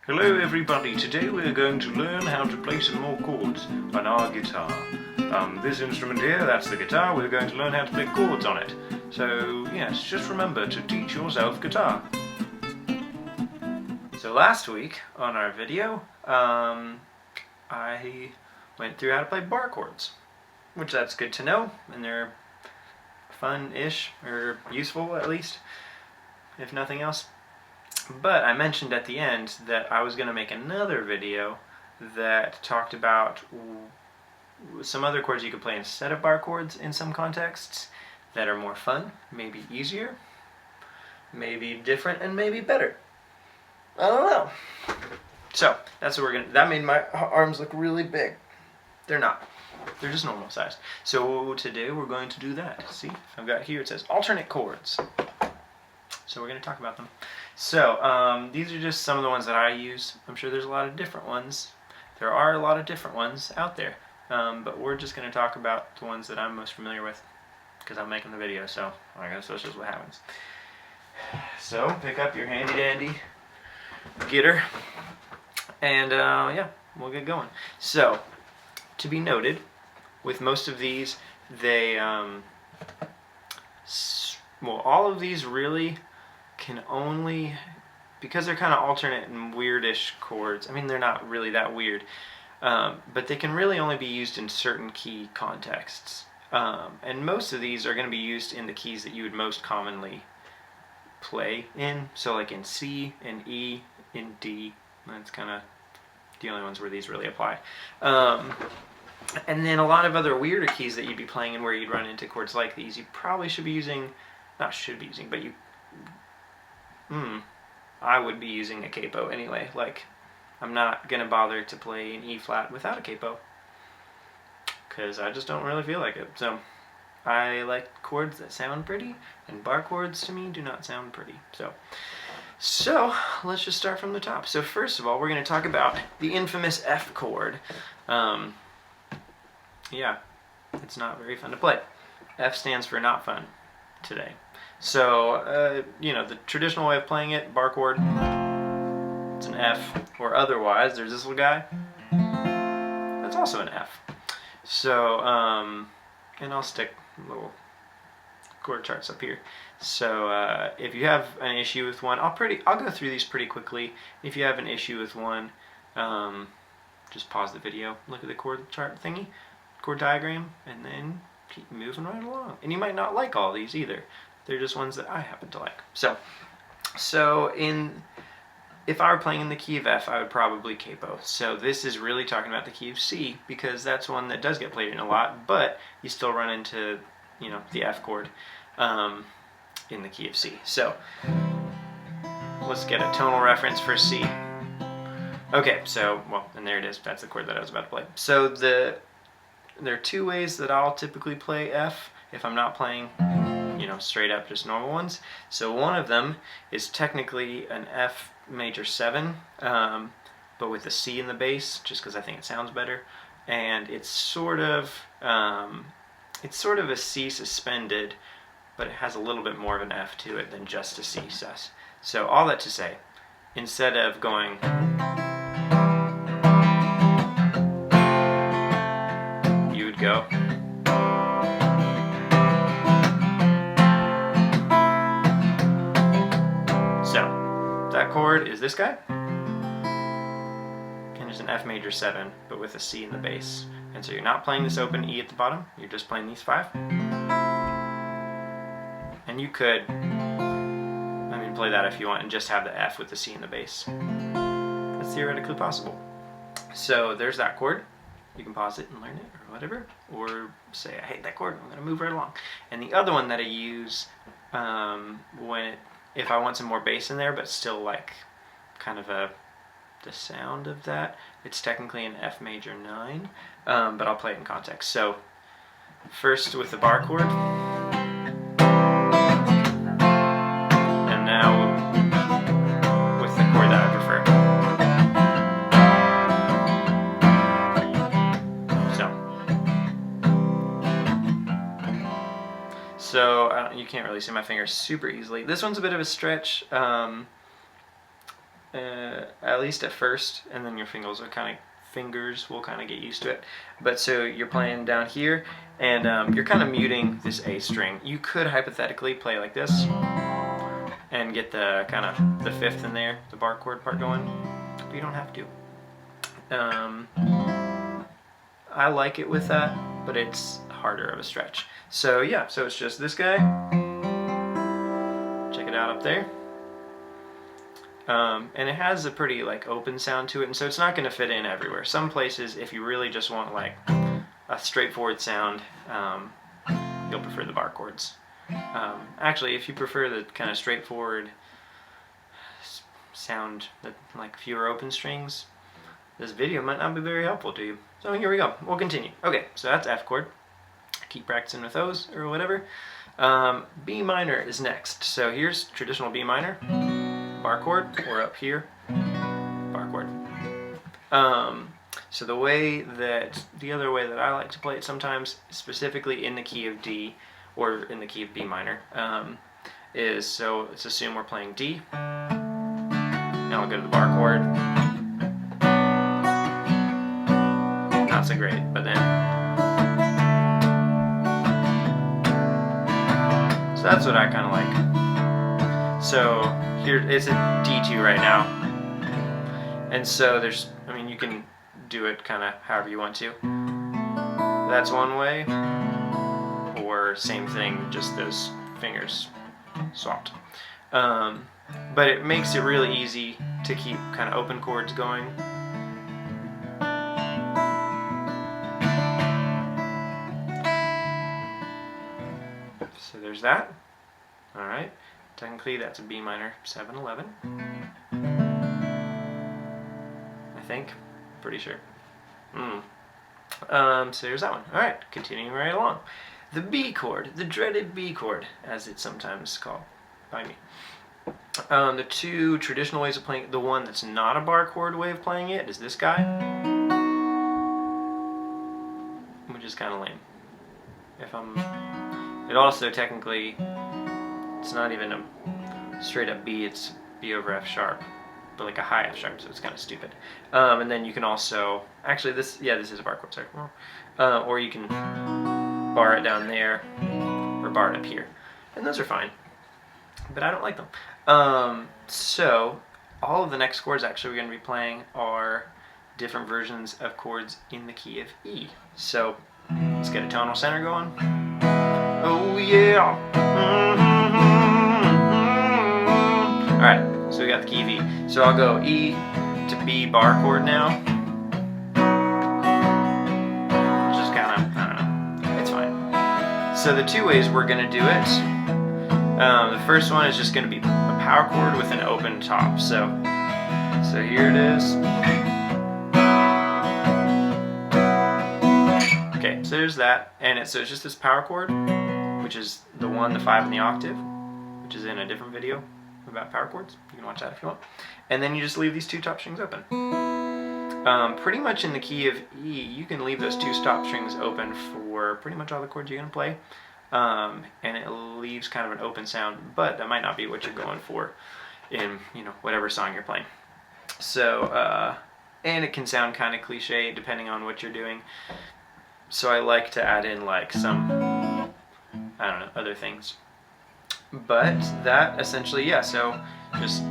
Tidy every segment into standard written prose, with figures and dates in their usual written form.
Hello everybody, today we're going to learn how to play some more chords on our guitar. This instrument here, that's the guitar, we're going to learn how to play chords on it. So yes, just remember to teach yourself guitar. So last week on our video, I went through how to play bar chords, which that's good to know, and they're fun-ish, or useful at least, if nothing else. But I mentioned at the end that I was going to make another video that talked about some other chords you could play instead of bar chords in some contexts that are more fun, maybe easier, maybe different, and maybe better. I don't know. So that's what we're gonna. That made my arms look really big. They're not. They're just normal sized. So today we're going to do that. See, I've got here it says alternate chords. So we're going to talk about them. So these are just some of the ones that I use. I'm sure there's a lot of different ones. There are a lot of different ones out there. But we're just going to talk about the ones that I'm most familiar with because I'm making the video. So I guess that's just what happens. So pick up your handy dandy guitar and yeah, we'll get going. So to be noted, with most of these, they well, all of these really can only, because they're kind of alternate and weirdish chords, I mean they're not really that weird, but they can really only be used in certain key contexts. And most of these are going to be used in the keys that you would most commonly play in, so like in C, in E, in D, that's kind of the only ones where these really apply. And then a lot of other weirder keys that you'd be playing in where you'd run into chords like these, you probably should be using, not should be using, but you, I would be using a capo anyway. Like, I'm not going to bother to play an E flat without a capo, because I just don't really feel like it. So, I like chords that sound pretty, and bar chords to me do not sound pretty. So let's just start from the top. So first of all, we're going to talk about the infamous F chord. Yeah, it's not very fun to play. F stands for not fun today. So, you know, the traditional way of playing it, bar chord, it's an F, or otherwise, there's this little guy, that's also an F. So, and I'll stick little chord charts up here. So, if you have an issue with one, I'll go through these pretty quickly. If you have an issue with one, just pause the video, look at the chord chart thingy, chord diagram, and then keep moving right along. And you might not like all these either. They're just ones that I happen to like. So if I were playing in the key of F, I would probably capo. So this is really talking about the key of C, because that's one that does get played in a lot, but you still run into, you know, the F chord in the key of C. So let's get a tonal reference for C. Okay, so, well, and there it is. That's the chord that I was about to play. So there are two ways that I'll typically play F if I'm not playing, you know, straight up just normal ones. So one of them is technically an F major 7, but with a C in the bass, just because I think it sounds better. And it's sort of a C suspended, but it has a little bit more of an F to it than just a C sus. So all that to say, instead of going go. So that chord is this guy, and there's an F major 7 but with a C in the bass, and so you're not playing this open E at the bottom, you're just playing these 5. And you could, I mean, play that if you want and just have the F with the C in the bass. That's theoretically possible. So there's that chord. You can pause it and learn it, or whatever, or say, I hate that chord, I'm going to move right along. And the other one that I use if I want some more bass in there, but still like kind of the sound of that, it's technically an F major 9, but I'll play it in context. So first with the bar chord, and now with the chord that I prefer. So you can't really see my fingers super easily. This one's a bit of a stretch. at least at first, and then your fingers will kind of get used to it. But so you're playing down here, and you're kind of muting this A string. You could hypothetically play like this and get the kind of the fifth in there, the bar chord part going, but you don't have to. I like it with that, but it's harder of a stretch. So yeah, so it's just this guy. Check it out up there. And it has a pretty like open sound to it, and so it's not going to fit in everywhere. Some places, if you really just want like a straightforward sound, you'll prefer the bar chords. Actually, if you prefer the kind of straightforward sound, that like fewer open strings, this video might not be very helpful to you. So here we go. We'll continue. Okay, so that's F chord. Keep practicing with those or whatever. B minor is next. So here's traditional B minor, bar chord, or up here, bar chord. So the other way that I like to play it sometimes, specifically in the key of D or in the key of B minor, is, so let's assume we're playing D. Now I'll go to the bar chord. Not so great, but then. So that's what I kind of like. So here it's a D2 right now. And so there's, I mean, you can do it kind of however you want to. That's one way. Or same thing, just those fingers swapped. But it makes it really easy to keep kind of open chords going. So there's that. Alright. Technically that's a B minor 7/11. I think. Pretty sure. So there's that one. Alright, continuing right along. The B chord, the dreaded B chord, as it's sometimes called by me. The two traditional ways of playing it, the one that's not a bar chord way of playing it is this guy, which is kind of lame. It also technically, it's not even a straight up B, it's B over F sharp, but like a high F sharp, so it's kind of stupid. And then you can also, actually this is a bar chord, sorry. Or you can bar it down there, or bar it up here. And those are fine, but I don't like them. So all of the next chords actually we're going to be playing are different versions of chords in the key of E. So let's get a tonal center going. Oh yeah! Alright, so we got the key of E. So I'll go E to B bar chord now. Just kind of, I don't know, it's fine. So the two ways we're going to do it, the first one is just going to be a power chord with an open top. So here it is. Okay, so there's that, and so it's just this power chord, which is the 1, the 5, and the octave, which is in a different video about power chords. You can watch that if you want. And then you just leave these two top strings open. Pretty much in the key of E, you can leave those two top strings open for pretty much all the chords you're going to play. And it leaves kind of an open sound, but that might not be what you're going for in, whatever song you're playing. So, and it can sound kind of cliche depending on what you're doing. So I like to add in like some, I don't know, other things. But that essentially, yeah, so just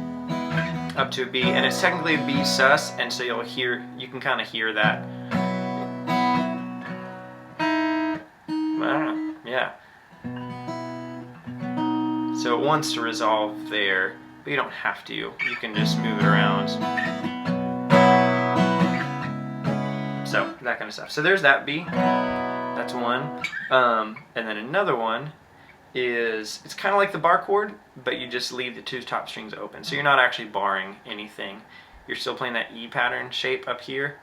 up to a B, and it's technically a B sus, and so you can kind of hear that. Yeah. So it wants to resolve there, but you don't have to. You can just move it around. So that kind of stuff. So there's that B. That's one. And then another one is, it's kind of like the bar chord, but you just leave the two top strings open. So you're not actually barring anything. You're still playing that E pattern shape up here,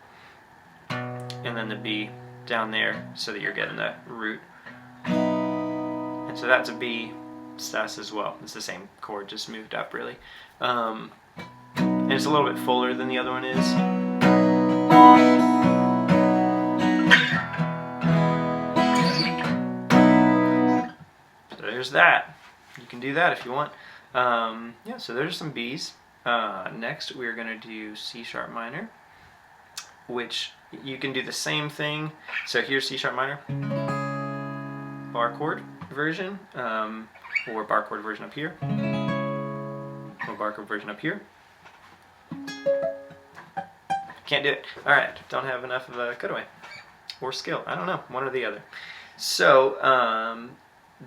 and then the B down there, so that you're getting the root. And so that's a B sus as well. It's the same chord, just moved up really. And it's a little bit fuller than the other one is. So there's that. You can do that if you want. Yeah, so there's some B's. Next, we're going to do C sharp minor, which you can do the same thing. So here's C sharp minor, bar chord version, or bar chord version up here, or bar chord version up here. Can't do it. All right, don't have enough of a cutaway or skill. I don't know, one or the other. So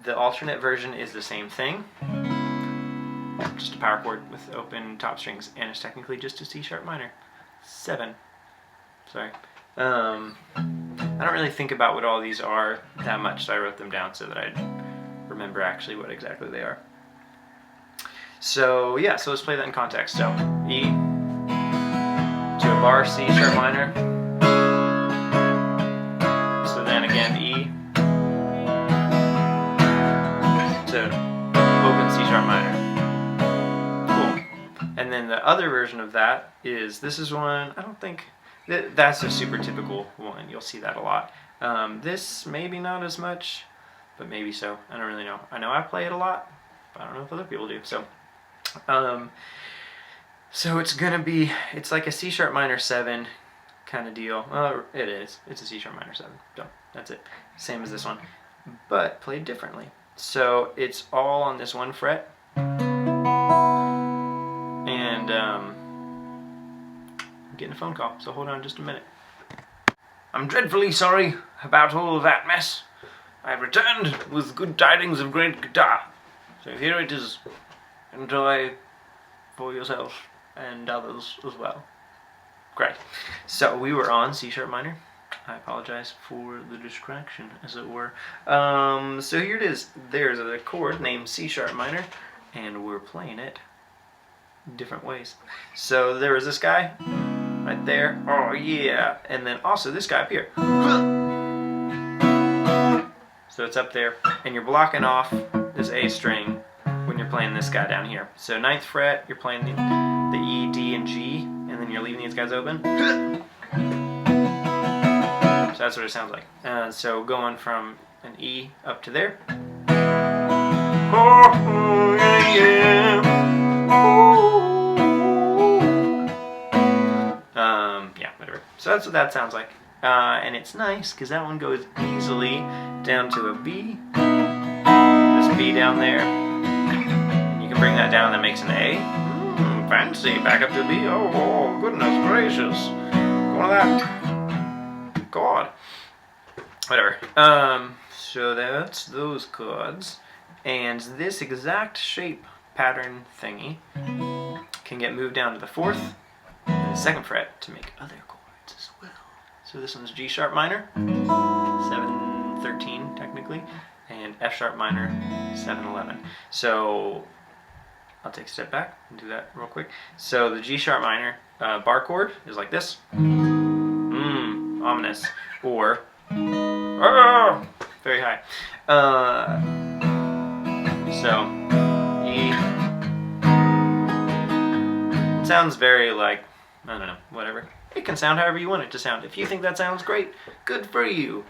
the alternate version is the same thing, just a power chord with open top strings, and it's technically just a C sharp minor 7. Sorry. I don't really think about what all these are that much, so I wrote them down so that I'd remember actually what exactly they are. So yeah, so let's play that in context. So E to a bar C sharp minor. So then again E to open C sharp minor. Cool. And then the other version of that is, this is one, I don't think, that's a super typical one. You'll see that a lot. This maybe not as much, but maybe so. I don't really know. I know I play it a lot, but I don't know if other people do. So, so it's gonna be, it's like a C sharp minor 7 kind of deal. It is. It's a C sharp minor 7. So that's it. Same as this one, but played differently. So it's all on this one fret, and I'm getting a phone call, so hold on just a minute. I'm dreadfully sorry about all of that mess. I've returned with good tidings of great guitar. So here it is. Enjoy for yourself and others as well. Great. So we were on C sharp minor. I apologize for the distraction, as it were. So here it is. There's a chord named C sharp minor, and we're playing it different ways. So there was this guy right there. Oh yeah. And then also this guy up here. So it's up there, and you're blocking off this A string when you're playing this guy down here. So 9th fret, you're playing the E, D, and G, and then you're leaving these guys open. So that's what it sounds like. So going from an E up to there. Oh, yeah, yeah. Yeah, whatever. So that's what that sounds like. And it's nice because that one goes easily down to a B. This B down there. And you can bring that down, that makes an A. Fancy. Back up to a B. Oh, goodness gracious. Go on that. God. Whatever. So that's those chords. And this exact shape pattern thingy can get moved down to the 4th and the 2nd fret to make other chords as well. So this one's G sharp minor, 7-13 technically, and F sharp minor, 7-11. So I'll take a step back and do that real quick. So the G sharp minor bar chord is like this. Ominous. Or very high. So E. It sounds very like, I don't know, whatever. It can sound however you want it to sound. If you think that sounds great, good for you.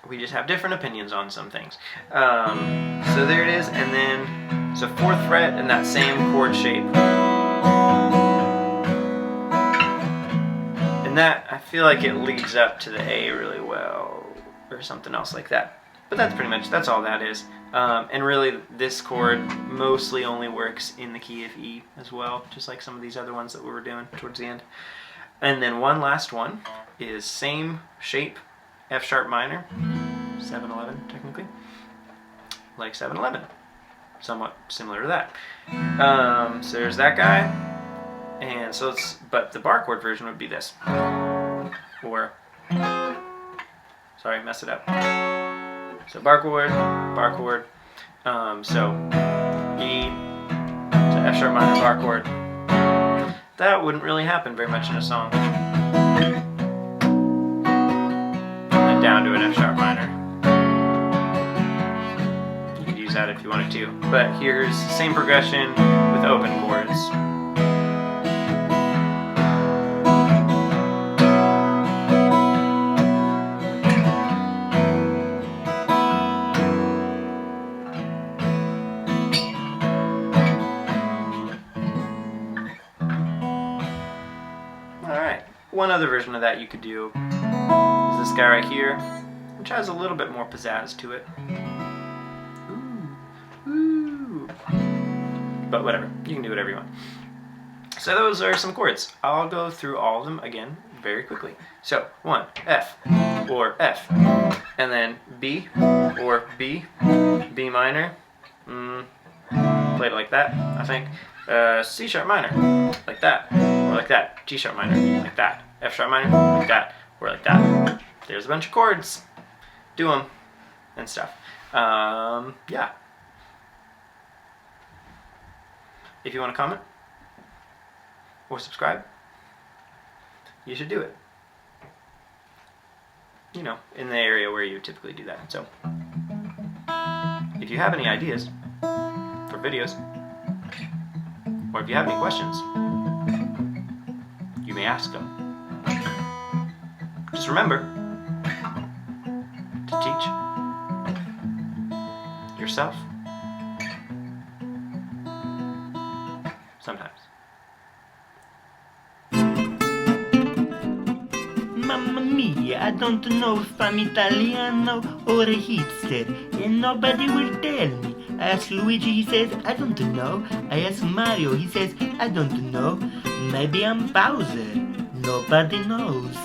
We just have different opinions on some things. So there it is, and then, so 4th fret and that same chord shape. And that, I feel like it leads up to the A really well, or something else like that. But that's pretty much, that's all that is. And really, this chord mostly only works in the key of E as well, just like some of these other ones that we were doing towards the end. And then one last one is same shape, F sharp minor, 7-11 technically, like 7-11, somewhat similar to that. So there's that guy, and so it's, but the bar chord version would be this, or, sorry, mess it up. So bar chord, so E to F sharp minor bar chord. That wouldn't really happen very much in a song. And then down to an F sharp minor. You could use that if you wanted to. But here's the same progression with open chords. One other version of that you could do is this guy right here, which has a little bit more pizzazz to it. Ooh. But whatever, you can do whatever you want. So those are some chords. I'll go through all of them again very quickly. So 1, F, or F, and then B, or B, B minor, played it like that, I think, C sharp minor, like that, or like that, G sharp minor, like that, F sharp minor, like that, or like that. There's a bunch of chords. Do them and stuff. Yeah. If you want to comment or subscribe, you should do it. You know, in the area where you typically do that. So, if you have any ideas for videos, or if you have any questions, you may ask them. Just remember to teach yourself sometimes. Mamma mia, I don't know if I'm Italiano or a hipster, and nobody will tell me. I ask Luigi, he says, I don't know. I ask Mario, he says, I don't know. Maybe I'm Bowser. Nobody knows.